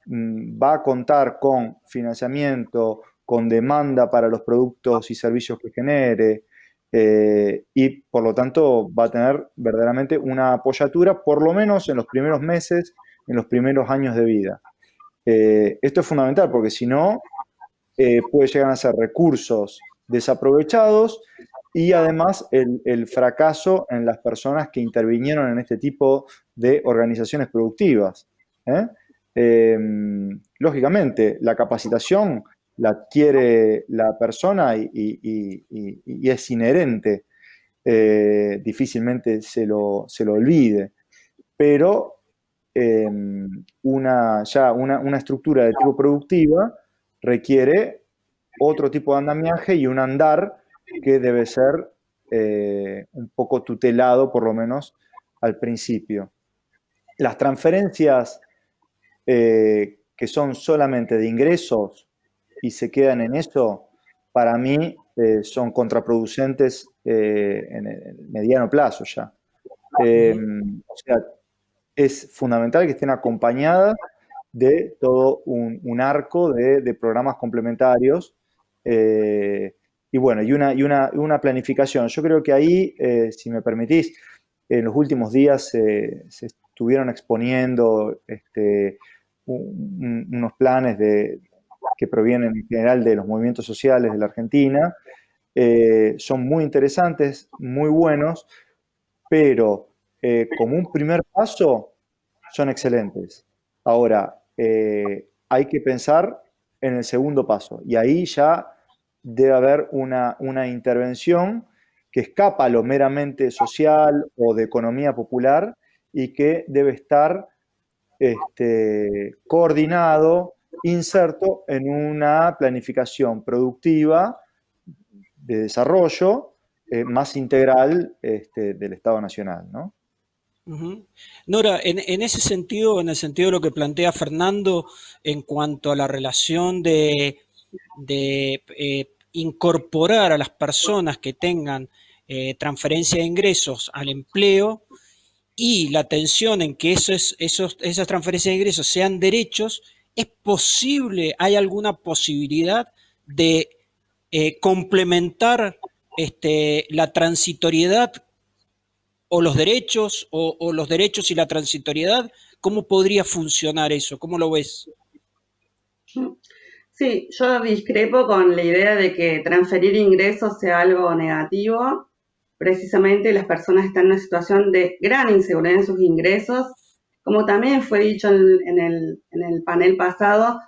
va a contar con financiamiento, con demanda para los productos y servicios que genere, y por lo tanto va a tener verdaderamente una apoyatura, por lo menos en los primeros meses, en los primeros años de vida. Esto es fundamental porque si no, puede llegar a ser recursos desaprovechados y además el fracaso en las personas que intervinieron en este tipo de organizaciones productivas. Lógicamente, la capacitación la adquiere la persona y es inherente, difícilmente se lo olvide, pero una estructura de tipo productiva requiere otro tipo de andamiaje y un andar que debe ser un poco tutelado, por lo menos al principio. Las transferencias que son solamente de ingresos y se quedan en eso, para mí son contraproducentes en el mediano plazo ya. O sea, es fundamental que estén acompañadas de todo un arco de programas complementarios y bueno, y una planificación. Yo creo que ahí, si me permitís, en los últimos días se estuvieron exponiendo unos planes que provienen en general de los movimientos sociales de la Argentina. Son muy interesantes, muy buenos, pero como un primer paso son excelentes. Ahora, hay que pensar en el segundo paso y ahí ya debe haber una intervención que escapa a lo meramente social o de economía popular y que debe estar coordinado, inserto en una planificación productiva de desarrollo más integral del Estado Nacional, ¿no? Nora, en ese sentido, en el sentido de lo que plantea Fernando en cuanto a la relación de incorporar a las personas que tengan transferencia de ingresos al empleo y la atención en que esas transferencias de ingresos sean derechos, ¿es posible, hay alguna posibilidad de complementar la transitoriedad o los derechos o los derechos y la transitoriedad? ¿Cómo podría funcionar eso? ¿Cómo lo ves? Sí, yo discrepo con la idea de que transferir ingresos sea algo negativo. Precisamente las personas están en una situación de gran inseguridad en sus ingresos. Como también fue dicho en el panel pasado,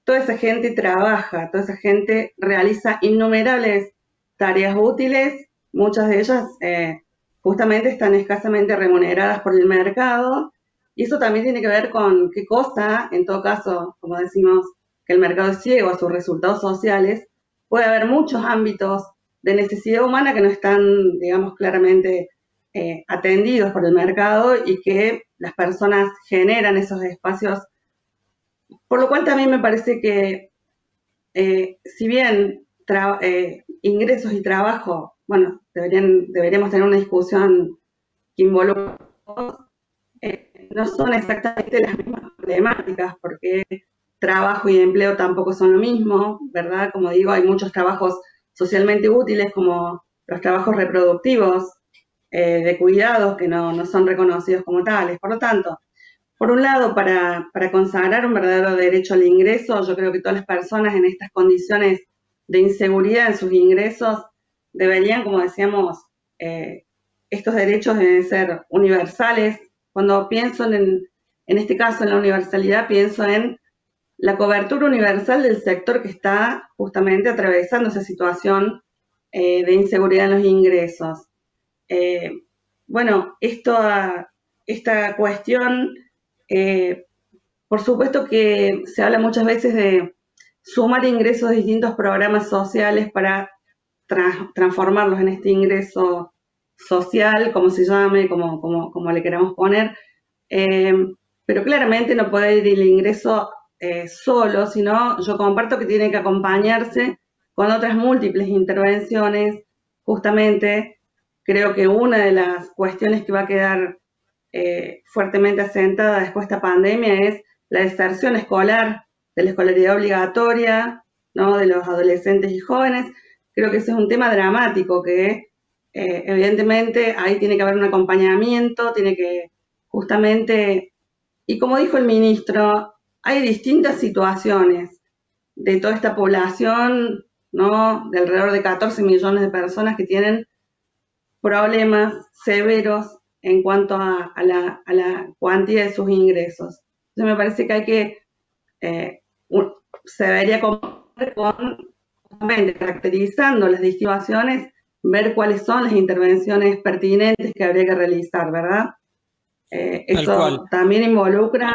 toda esa gente trabaja, toda esa gente realiza innumerables tareas útiles, muchas de ellas justamente están escasamente remuneradas por el mercado, y eso también tiene que ver con qué cosa, en todo caso, como decimos, que el mercado es ciego a sus resultados sociales. Puede haber muchos ámbitos de necesidad humana que no están, digamos, claramente atendidos por el mercado y que las personas generan esos espacios. Por lo cual también me parece que, si bien ingresos y trabajo, bueno, deberíamos tener una discusión que involucre no son exactamente las mismas problemáticas, porque trabajo y empleo tampoco son lo mismo, ¿verdad? Como digo, hay muchos trabajos socialmente útiles, como los trabajos reproductivos, de cuidados, que no son reconocidos como tales. Por lo tanto, por un lado, para consagrar un verdadero derecho al ingreso, yo creo que todas las personas en estas condiciones de inseguridad en sus ingresos deberían, como decíamos, estos derechos deben ser universales. Cuando pienso en este caso en la universalidad, pienso en la cobertura universal del sector que está justamente atravesando esa situación de inseguridad en los ingresos. Bueno, esta cuestión, por supuesto que se habla muchas veces de sumar ingresos de distintos programas sociales para transformarlos en este ingreso social, como se llame, como le queramos poner, pero claramente no puede ir el ingreso solo, sino yo comparto que tiene que acompañarse con otras múltiples intervenciones. Justamente creo que una de las cuestiones que va a quedar fuertemente asentada después de esta pandemia es la deserción escolar, de la escolaridad obligatoria, ¿no?, de los adolescentes y jóvenes. Creo que ese es un tema dramático que evidentemente ahí tiene que haber un acompañamiento, tiene que justamente, y como dijo el ministro, hay distintas situaciones de toda esta población, ¿no? De alrededor de 14 millones de personas que tienen problemas severos en cuanto a la cuantía de sus ingresos. Entonces me parece que hay que, se debería justamente caracterizando las distintas situaciones, ver cuáles son las intervenciones pertinentes que habría que realizar, ¿verdad? Eso también involucra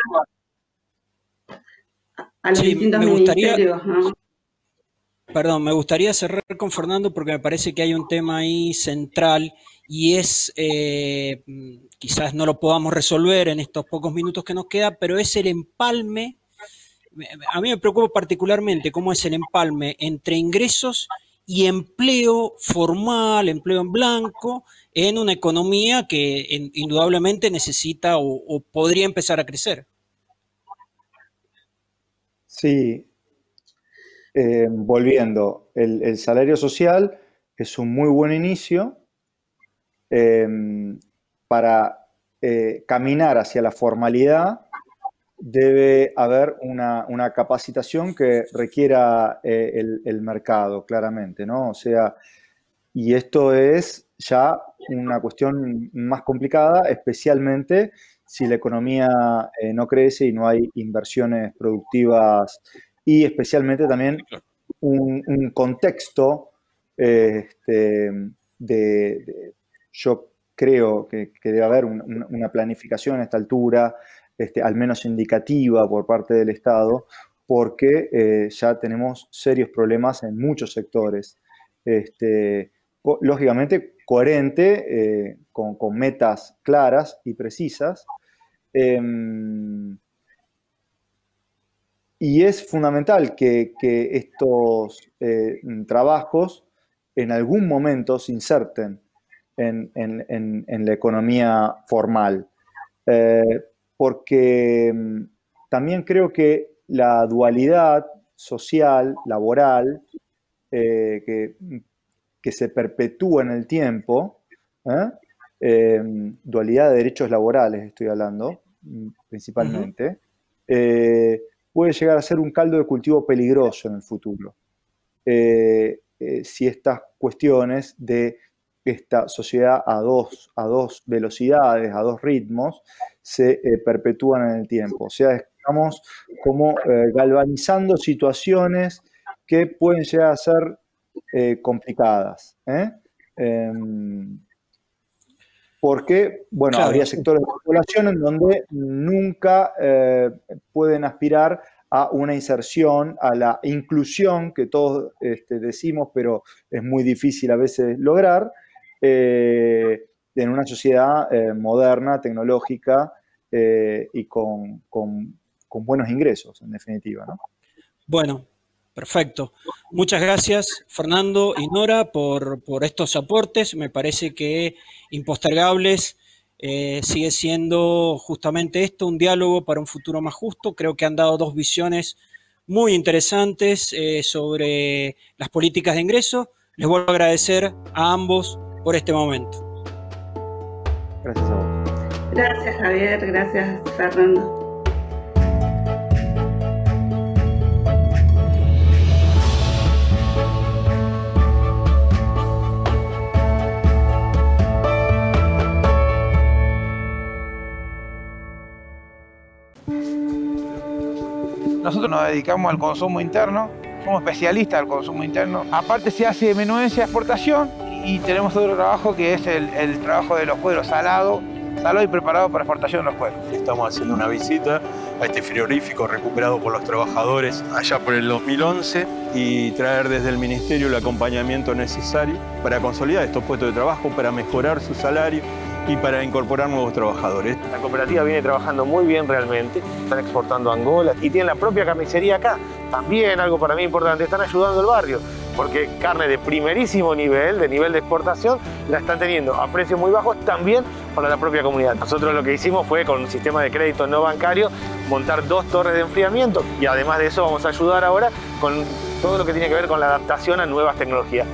a los distintos ministerios, ¿no? Perdón, me gustaría cerrar con Fernando porque me parece que hay un tema ahí central y es, quizás no lo podamos resolver en estos pocos minutos que nos queda, pero es el empalme. A mí me preocupa particularmente cómo es el empalme entre ingresos y empleo formal, empleo en blanco, en una economía que indudablemente necesita o podría empezar a crecer. Sí. Volviendo, el salario social es un muy buen inicio para caminar hacia la formalidad. Debe haber una capacitación que requiera el mercado, claramente, ¿no? O sea, y esto es ya una cuestión más complicada, especialmente si la economía no crece y no hay inversiones productivas y especialmente también un contexto yo creo que debe haber una planificación a esta altura, al menos indicativa por parte del Estado, porque ya tenemos serios problemas en muchos sectores. Lógicamente coherente, con metas claras y precisas. Y es fundamental que estos trabajos en algún momento se inserten en la economía formal. Porque también creo que la dualidad social, laboral, que se perpetúa en el tiempo, dualidad de derechos laborales estoy hablando, principalmente, puede llegar a ser un caldo de cultivo peligroso en el futuro. Si estas cuestiones de esta sociedad a dos velocidades, a dos ritmos, se perpetúan en el tiempo. O sea, estamos como galvanizando situaciones que pueden llegar a ser complicadas. Porque, bueno, habría sectores de la población en donde nunca pueden aspirar a una inserción, a la inclusión que todos decimos, pero es muy difícil a veces lograr, en una sociedad moderna, tecnológica y con buenos ingresos, en definitiva, ¿no? Bueno, perfecto. Muchas gracias, Fernando y Nora, por estos aportes. Me parece que impostergables sigue siendo justamente esto, un diálogo para un futuro más justo. Creo que han dado dos visiones muy interesantes sobre las políticas de ingreso. Les vuelvo a agradecer a ambos por este momento. Gracias a vos. Gracias, Javier. Gracias, Fernando. Nosotros nos dedicamos al consumo interno, somos especialistas del consumo interno. Aparte se hace menudencia de exportación y tenemos otro trabajo que es el trabajo de los cueros salado y preparado para exportación de los cueros. Estamos haciendo una visita a este frigorífico recuperado por los trabajadores allá por el 2011 y traer desde el Ministerio el acompañamiento necesario para consolidar estos puestos de trabajo, para mejorar su salario y para incorporar nuevos trabajadores. La cooperativa viene trabajando muy bien realmente, están exportando a Angola y tienen la propia carnicería acá. También algo para mí importante, están ayudando al barrio, porque carne de primerísimo nivel, de nivel de exportación, la están teniendo a precios muy bajos también para la propia comunidad. Nosotros lo que hicimos fue con un sistema de crédito no bancario montar 2 torres de enfriamiento y además de eso vamos a ayudar ahora con todo lo que tiene que ver con la adaptación a nuevas tecnologías.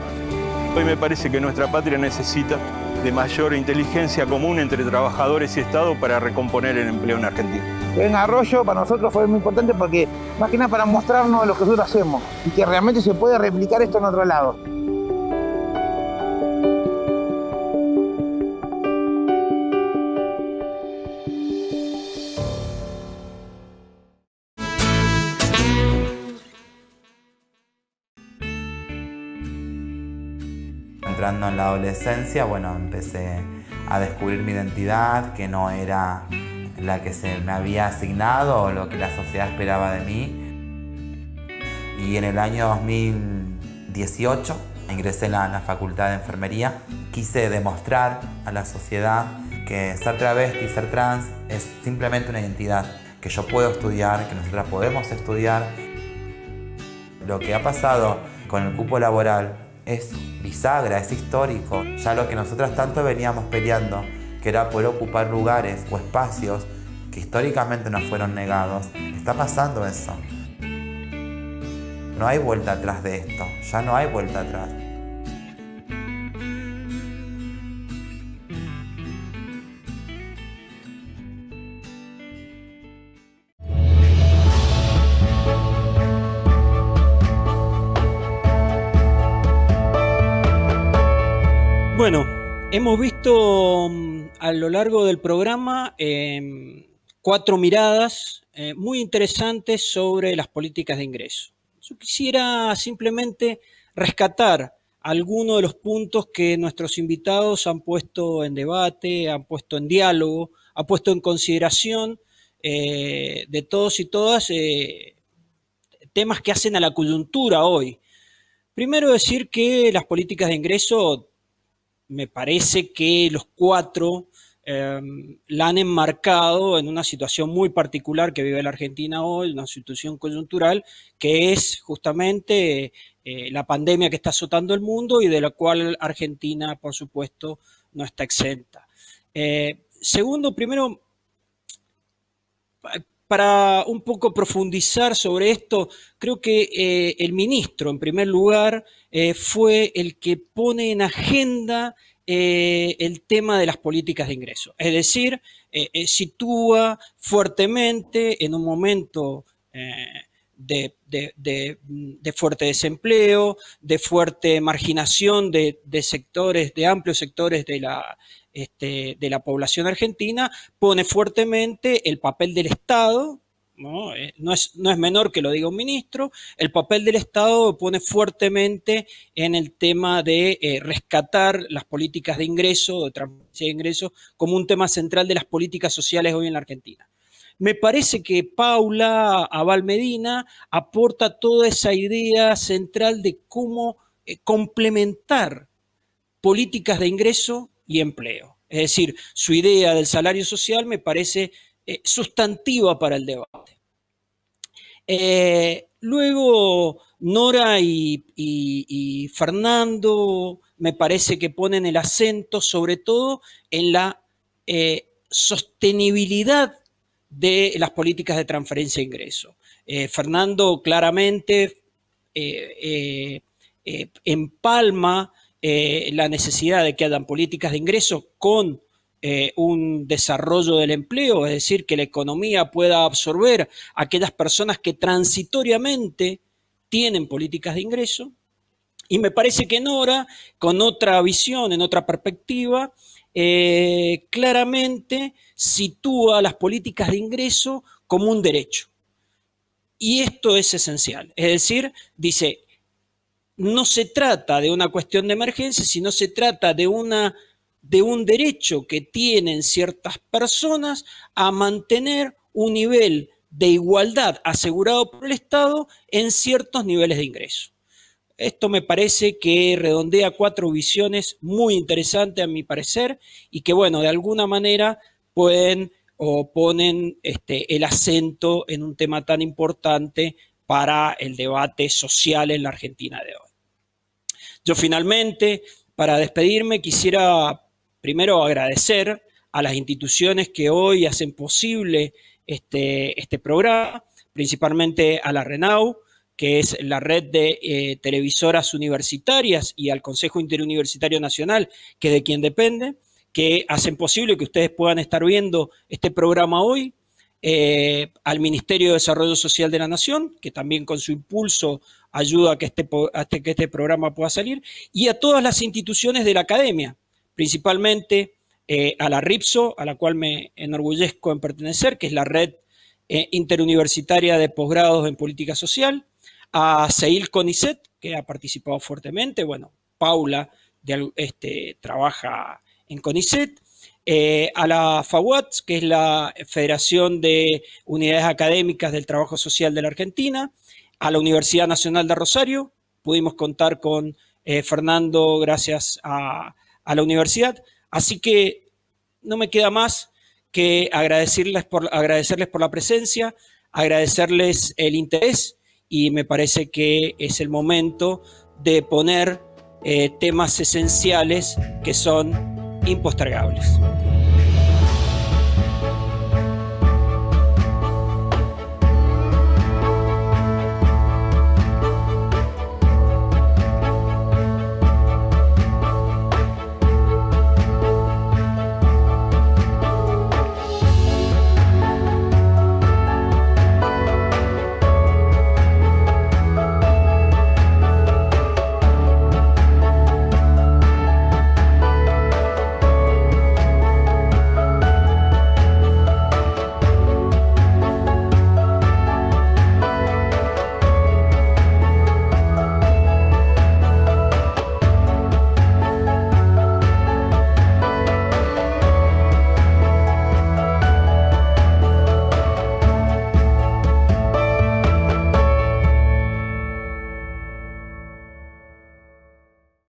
Hoy me parece que nuestra patria necesita de mayor inteligencia común entre trabajadores y Estado para recomponer el empleo en Argentina. En Arroyo para nosotros fue muy importante porque más que nada para mostrarnos lo que nosotros hacemos y que realmente se puede replicar esto en otro lado. Entrando en la adolescencia, bueno, empecé a descubrir mi identidad, que no era la que se me había asignado o lo que la sociedad esperaba de mí. Y en el año 2018 ingresé en la Facultad de Enfermería. Quise demostrar a la sociedad que ser travesti, ser trans, es simplemente una identidad, que yo puedo estudiar, que nosotras podemos estudiar. Lo que ha pasado con el cupo laboral es bisagra, es histórico. Ya lo que nosotras tanto veníamos peleando, que era poder ocupar lugares o espacios que históricamente nos fueron negados, está pasando eso. No hay vuelta atrás de esto, ya no hay vuelta atrás. Bueno, hemos visto a lo largo del programa 4 miradas muy interesantes sobre las políticas de ingreso. Yo quisiera simplemente rescatar algunos de los puntos que nuestros invitados han puesto en debate, han puesto en diálogo, han puesto en consideración de todos y todas temas que hacen a la coyuntura hoy. Primero decir que las políticas de ingreso, me parece que los 4 la han enmarcado en una situación muy particular que vive la Argentina hoy, una situación coyuntural, que es justamente la pandemia que está azotando el mundo y de la cual Argentina, por supuesto, no está exenta. Segundo, primero, para un poco profundizar sobre esto, creo que el ministro, en primer lugar, fue el que pone en agenda el tema de las políticas de ingreso. Es decir, sitúa fuertemente en un momento de fuerte desempleo, de fuerte marginación de sectores, de amplios sectores de la población argentina, pone fuertemente el papel del Estado, ¿no? No es menor que lo diga un ministro, el papel del Estado pone fuertemente en el tema de rescatar las políticas de ingreso, de transferencia de ingresos, como un tema central de las políticas sociales hoy en la Argentina. Me parece que Paula Abal Medina aporta toda esa idea central de cómo complementar políticas de ingreso y empleo. Es decir, su idea del salario social me parece sustantiva para el debate. Luego, Nora y Fernando me parece que ponen el acento sobre todo en la sostenibilidad de las políticas de transferencia de ingreso. Fernando claramente empalma la necesidad de que hayan políticas de ingreso con un desarrollo del empleo, es decir, que la economía pueda absorber a aquellas personas que transitoriamente tienen políticas de ingreso. Y me parece que Nora, con otra visión, en otra perspectiva, claramente sitúa las políticas de ingreso como un derecho. Y esto es esencial. Es decir, dice, no se trata de una cuestión de emergencia, sino se trata de un derecho que tienen ciertas personas a mantener un nivel de igualdad asegurado por el Estado en ciertos niveles de ingreso. Esto me parece que redondea 4 visiones muy interesantes a mi parecer y que, bueno, de alguna manera pueden o ponen el acento en un tema tan importante para el debate social en la Argentina de hoy. Yo finalmente, para despedirme, quisiera primero agradecer a las instituciones que hoy hacen posible este programa, principalmente a la RENAU, que es la red de televisoras universitarias, y al Consejo Interuniversitario Nacional, que es de quien depende, que hacen posible que ustedes puedan estar viendo este programa hoy, al Ministerio de Desarrollo Social de la Nación, que también con su impulso ayuda a que este programa pueda salir, y a todas las instituciones de la academia, principalmente a la RIPSO, a la cual me enorgullezco en pertenecer, que es la Red Interuniversitaria de Posgrados en Política Social, a CEIL CONICET, que ha participado fuertemente, bueno, Paula trabaja en CONICET, a la FAUAT, que es la Federación de Unidades Académicas del Trabajo Social de la Argentina, a la Universidad Nacional de Rosario, pudimos contar con Fernando gracias a la universidad, así que no me queda más que agradecerles por la presencia, agradecerles el interés, y me parece que es el momento de poner temas esenciales que son impostergables.